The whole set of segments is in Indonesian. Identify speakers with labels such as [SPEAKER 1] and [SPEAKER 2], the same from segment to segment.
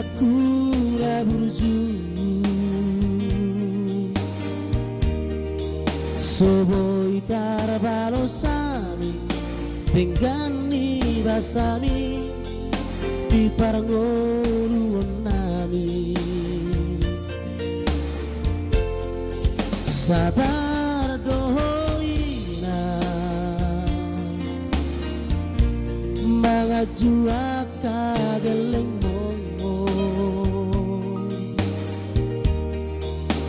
[SPEAKER 1] hinaku raburju soboi tarbalosami penggani basami di parangoluan nami sabar dohoina mangajua kageleng mongo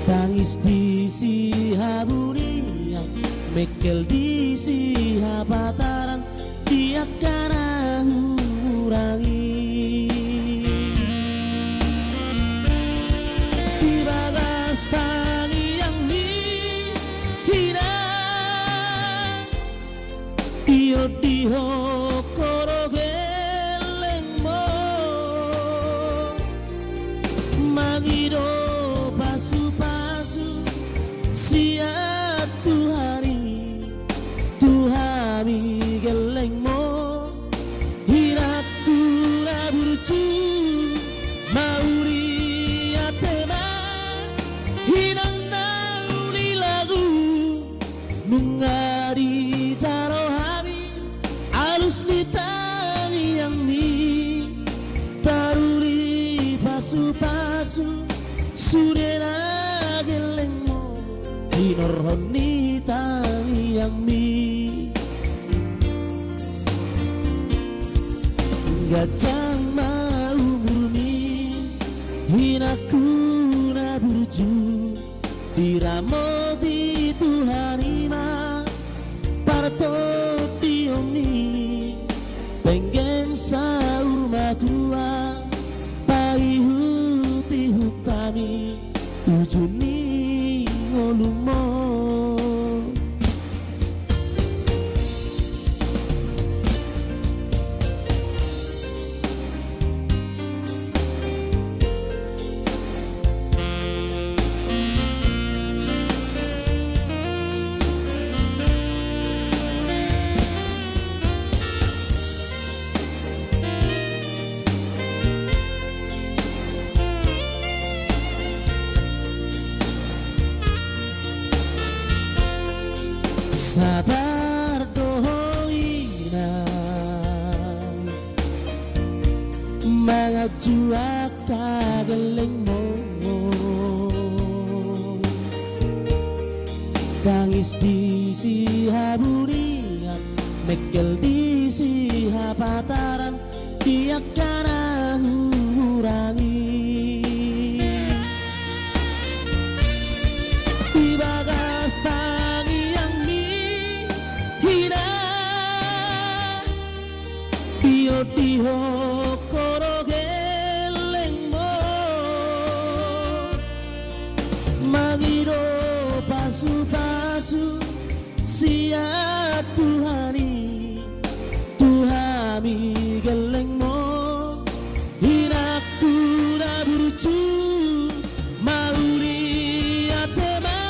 [SPEAKER 1] tangis di sihabuni mekel di sihabataran dia karena urangi di bagas tangi yang hina diho koro geleng mo magido pasu-pasu sia Tuhari geleng mo hinaku raburju mauri atema hinang nauli lagu nungari caro hami alus nitangi yang mi taruri pasu-pasu sudena geleng mo hinorhoni tangi yang mi gajang mau murni hinaku naburju diramo di Tuhanima parto diomni pengen saur matua paihuti hutami ujuni ngolumo sabar dohoina mangajua kageleng mo tangis di sihabunian mekel di sihabataran dia karena urangi di bagas tangi yang hina diho koro geleng mo magido pasu-pasu sia Tuhani geleng mo hinaku raburju mauri atema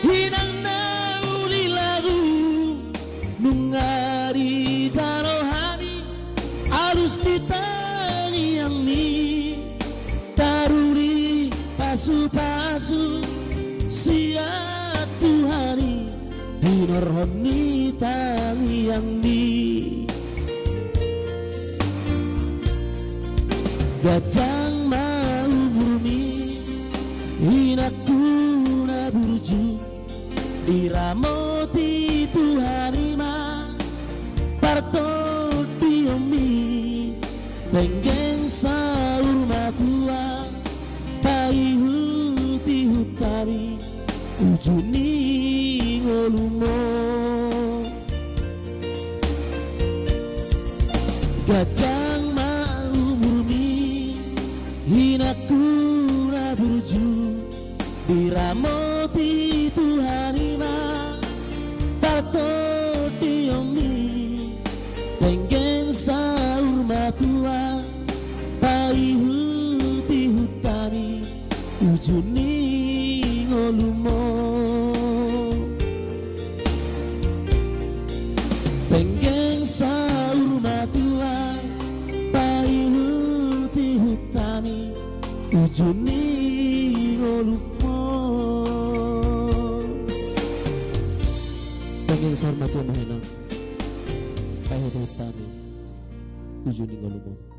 [SPEAKER 1] hinang nauli lagu nungari caro hami alus ditangi yang mi taruri pasu-pasu sia Tuhani hinorhoni tangi yang mi gajang mau bumi hinaku naburju diramoti Tuhanima parto diomi pengen saur matua paihuti hutami ujuni ngolumo gajang mau murni hinaku raburju diramoti Tuhanima parto diomi pengen saur matua paihuti hutami ujuni ngolumo pengen saur matua Tenging sarmati mahena kahirutani ujuni ngolumon.